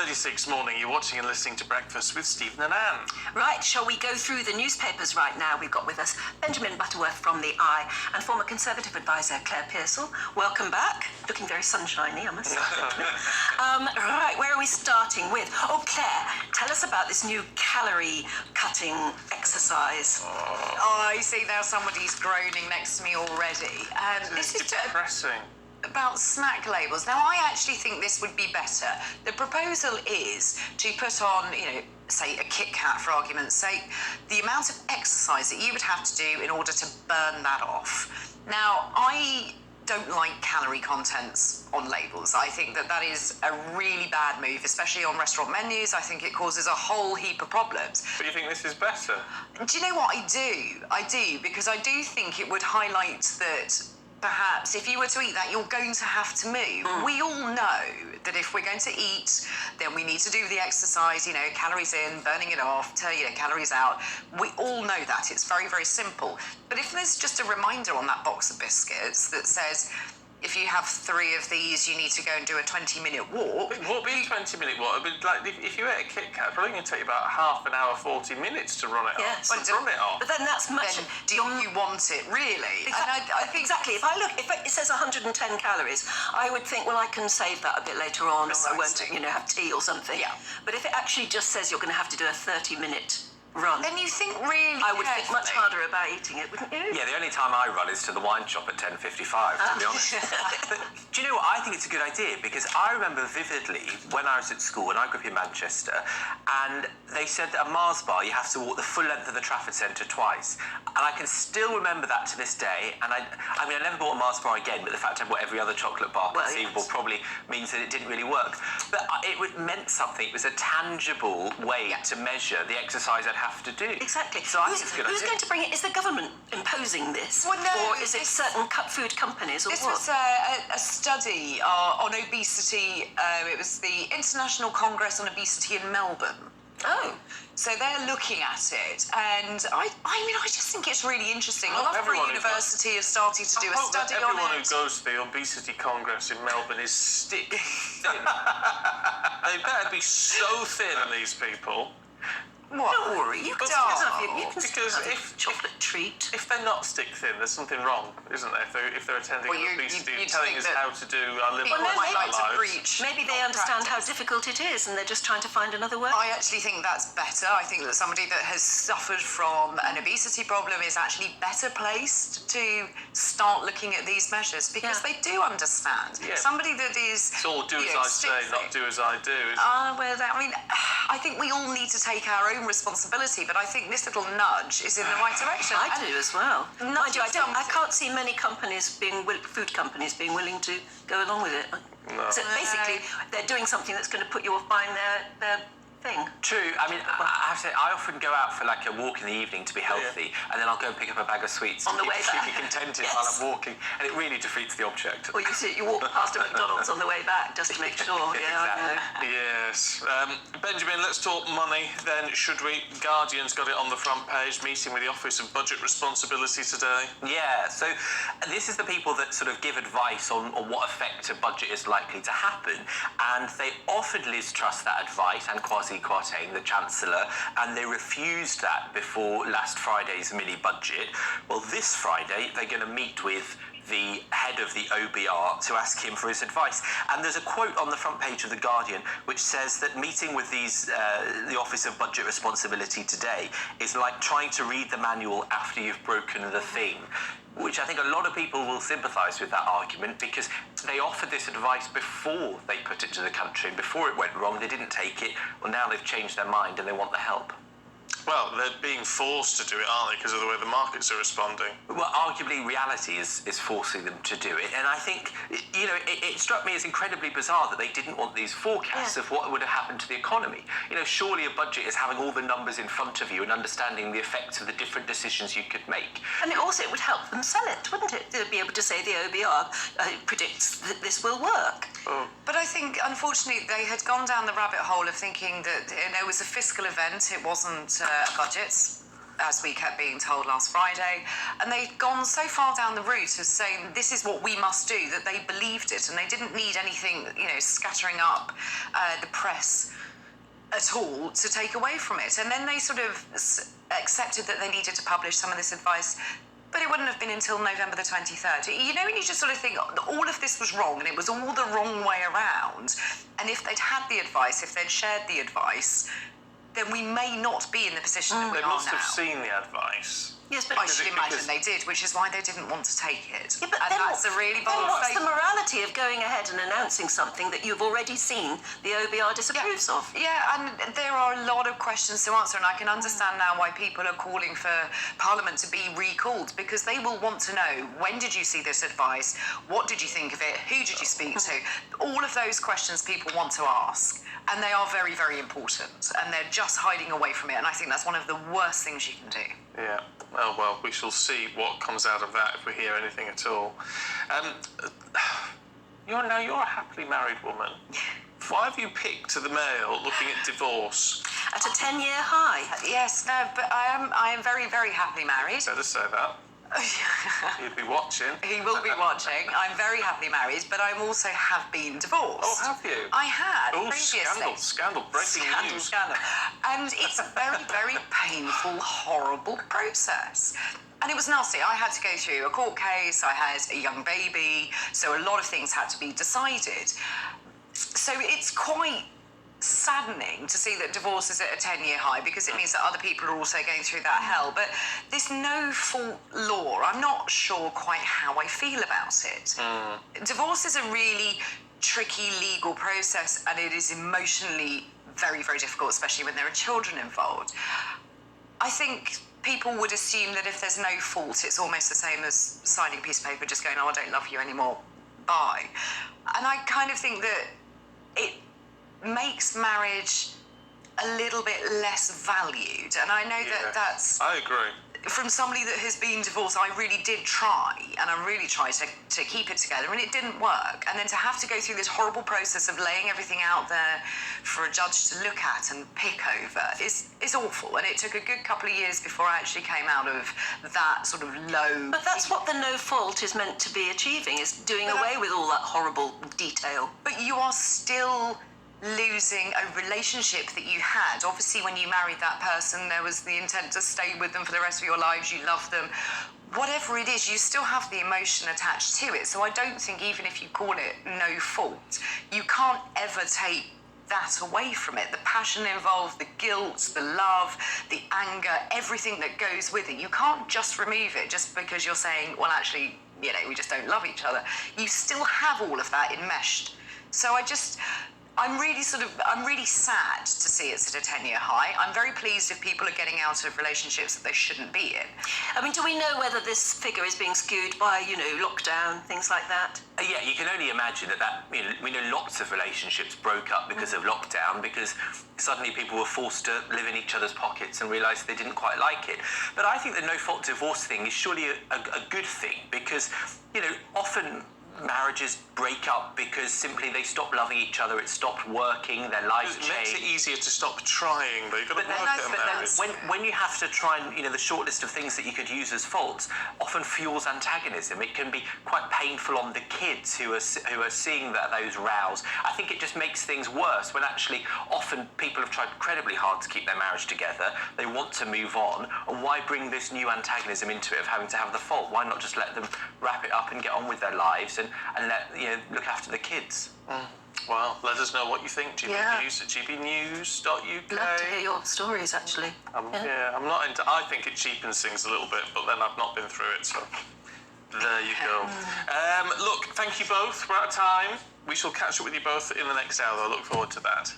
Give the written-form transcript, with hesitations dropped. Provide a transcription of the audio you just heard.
8:36 morning, you're watching and listening to Breakfast with Stephen and Anne. Right, shall we go through the newspapers right now? We've got with us Benjamin Butterworth from The Eye and former Conservative advisor Claire Pearsall. Welcome back. Looking very sunshiny, I must say. Right, where are we starting with? Oh, Claire, tell us about this new calorie cutting exercise. Oh, you see, now somebody's groaning next to me already. This is depressing. About snack labels. Now, I actually think this would be better. The proposal is to put on, say a Kit Kat, for argument's sake, the amount of exercise that you would have to do in order to burn that off. Now, I don't like calorie contents on labels. I think that is a really bad move, especially on restaurant menus. I think it causes a whole heap of problems. But you think this is better? Do you know what? I do, because I do think it would highlight that perhaps if you were to eat that, you're going to have to move. We all know that if we're going to eat, then we need to do the exercise, calories in, burning it off, calories out. We all know that. It's very, very simple. But if there's just a reminder on that box of biscuits that says, if you have 3 of these, you need to go and do a 20-minute walk. What would be a 20-minute walk? Like, if you ate a Kit Kat, it's probably going to take you about half an hour, 40 minutes to run it off. But run it off. But then that's much... Then do you want it, really? I think exactly. If it says 110 calories, I would think, well, I can save that a bit later on, or I won't, have tea or something. Yeah. But if it actually just says you're going to have to do a 30-minute run, then you think really I would think much harder about eating it, wouldn't you? Yeah, the only time I run is to the wine shop at 10:55, to be honest. But do you know what? I think it's a good idea, because I remember vividly when I was at school, and I grew up in Manchester, and they said that a Mars bar, you have to walk the full length of the Trafford Centre twice. And I can still remember that to this day. And I never bought a Mars bar again, but the fact I bought every other chocolate bar conceivable probably means that it didn't really work. But it meant something. It was a tangible way to measure the exercise I'd have to do. Exactly. So I think it's a good Who's idea. going to bring it? Is the government imposing this? Well, no, or is it certain food companies, or this what? was a study on obesity. It was the International Congress on Obesity in Melbourne. Oh. So they're looking at it, and I just think it's really interesting. Loughborough University has started to do a study on it. Everyone who goes to the Obesity Congress in Melbourne is stick thin. They better be so thin, these people. What? Don't worry, you can still have a chocolate treat. If they're not stick thin, there's something wrong, isn't there? If they're attending obesity and telling us how to do our live lives. Maybe they understand how difficult it is, and they're just trying to find another way. I actually think that's better. I think that somebody that has suffered from an obesity problem is actually better placed to start looking at these measures, because they do understand. Yeah. Somebody that is... It's all do as I say, not do as I do. I think we all need to take our own responsibility, but I think this little nudge is in the right direction. I do as well. Mind you, I can't see many food companies being willing to go along with it. No. So basically, they're doing something that's going to put you off buying their thing. True. I have to say, I often go out for like a walk in the evening to be healthy, and then I'll go and pick up a bag of sweets on the way back. To keep me contented while I'm walking, and it really defeats the object. Or you walk past a McDonald's on the way back just to make sure. Exactly. I know. Yes. Benjamin, let's talk money then, should we? Guardian's got it on the front page, meeting with the Office of Budget Responsibility today. Yeah, so this is the people that sort of give advice on what effect a budget is likely to happen, and they offered Liz Truss that advice, and Kwasi Kwarteng, the Chancellor, and they refused that before last Friday's mini-budget. Well, this Friday, they're going to meet with the head of the OBR to ask him for his advice. And there's a quote on the front page of The Guardian which says that meeting with the Office of Budget Responsibility today is like trying to read the manual after you've broken the thing, which I think a lot of people will sympathise with that argument, because they offered this advice before they put it to the country, and before it went wrong, they didn't take it. Well, now they've changed their mind and they want the help. Well, they're being forced to do it, aren't they, because of the way the markets are responding? Well, arguably, reality is forcing them to do it. And I think, it struck me as incredibly bizarre that they didn't want these forecasts of what would have happened to the economy. Surely a budget is having all the numbers in front of you and understanding the effects of the different decisions you could make. And it would help them sell it, wouldn't it? They'd be able to say the OBR predicts that this will work. Oh. But I think, unfortunately, they had gone down the rabbit hole of thinking that it was a fiscal event, it wasn't budgets. as we kept being told last Friday. And they'd gone so far down the route of saying this is what we must do that they believed it, and they didn't need anything, scattering up the press at all to take away from it. And then they sort of accepted that they needed to publish some of this advice, but it wouldn't have been until November the 23rd. And you just sort of think all of this was wrong and it was all the wrong way around. And if they'd had the advice, if they'd shared the advice, then we may not be in the position that we are now. They must have seen the advice. Yes, but I should imagine they did, which is why they didn't want to take it. Yeah, but and then that's a really bold what's the statement. morality of going ahead and announcing something that you've already seen the OBR disapproves of? Yeah, and there are a lot of questions to answer, and I can understand now why people are calling for Parliament to be recalled, because they will want to know, when did you see this advice? What did you think of it? Who did you speak to? All of those questions people want to ask, and they are very, very important, and they're just hiding away from it, and I think that's one of the worst things you can do. Yeah. Oh, well, we shall see what comes out of that if we hear anything at all. You're a happily married woman. Why have you picked the Mail looking at divorce? At a 10-year high. Yes, no, but I am very, very happily married. Better say that. He'd be watching. He will be watching. I'm very happily married, but I also have been divorced. Oh, have you? I had Oh, previously. scandal, breaking news. Scandal. And it's a very, very painful, horrible process. And it was nasty. I had to go through a court case, I had a young baby, so a lot of things had to be decided. So it's quite saddening to see that divorce is at a 10-year high, because it means that other people are also going through that hell. But this no-fault law, I'm not sure quite how I feel about it. Divorce is a really tricky legal process, and it is emotionally very, very difficult, especially when there are children involved. I think people would assume that if there's no fault, it's almost the same as signing a piece of paper just going, oh, I don't love you anymore, bye. And I kind of think that it makes marriage a little bit less valued. And I know that that's... I agree. From somebody that has been divorced, I really did try, and I really tried to keep it together, and it didn't work. And then to have to go through this horrible process of laying everything out there for a judge to look at and pick over is awful. And it took a good couple of years before I actually came out of that sort of low... But that's what the no fault is meant to be achieving, is doing away with all that horrible detail. But you are still losing a relationship that you had. Obviously, when you married that person, there was the intent to stay with them for the rest of your lives. You love them. Whatever it is, you still have the emotion attached to it. So I don't think, even if you call it no fault, you can't ever take that away from it. The passion involved, the guilt, the love, the anger, everything that goes with it. You can't just remove it just because you're saying, well, actually, we just don't love each other. You still have all of that enmeshed. So I'm really sad to see it's at a 10-year high. I'm very pleased if people are getting out of relationships that they shouldn't be in. I mean, do we know whether this figure is being skewed by, lockdown, things like that? Yeah, you can only imagine that we know lots of relationships broke up because of lockdown, because suddenly people were forced to live in each other's pockets and realised they didn't quite like it. But I think the no-fault divorce thing is surely a good thing, because, often marriages break up because simply they stopped loving each other, it stopped working, their lives changed. It makes it easier to stop trying, though. You've got to work at a marriage. When you have to try and, the short list of things that you could use as faults often fuels antagonism. It can be quite painful on the kids who are seeing those rows. I think it just makes things worse when actually often people have tried incredibly hard to keep their marriage together. They want to move on, and why bring this new antagonism into it of having to have the fault? Why not just let them wrap it up and get on with their lives and look after the kids? Well, let us know what you think. GBNews at gbnews.uk. Love to hear your stories, actually. I'm not into... I think it cheapens things a little bit, but then I've not been through it, so there you go. Look, thank you both. We're out of time. We shall catch up with you both in the next hour. I look forward to that.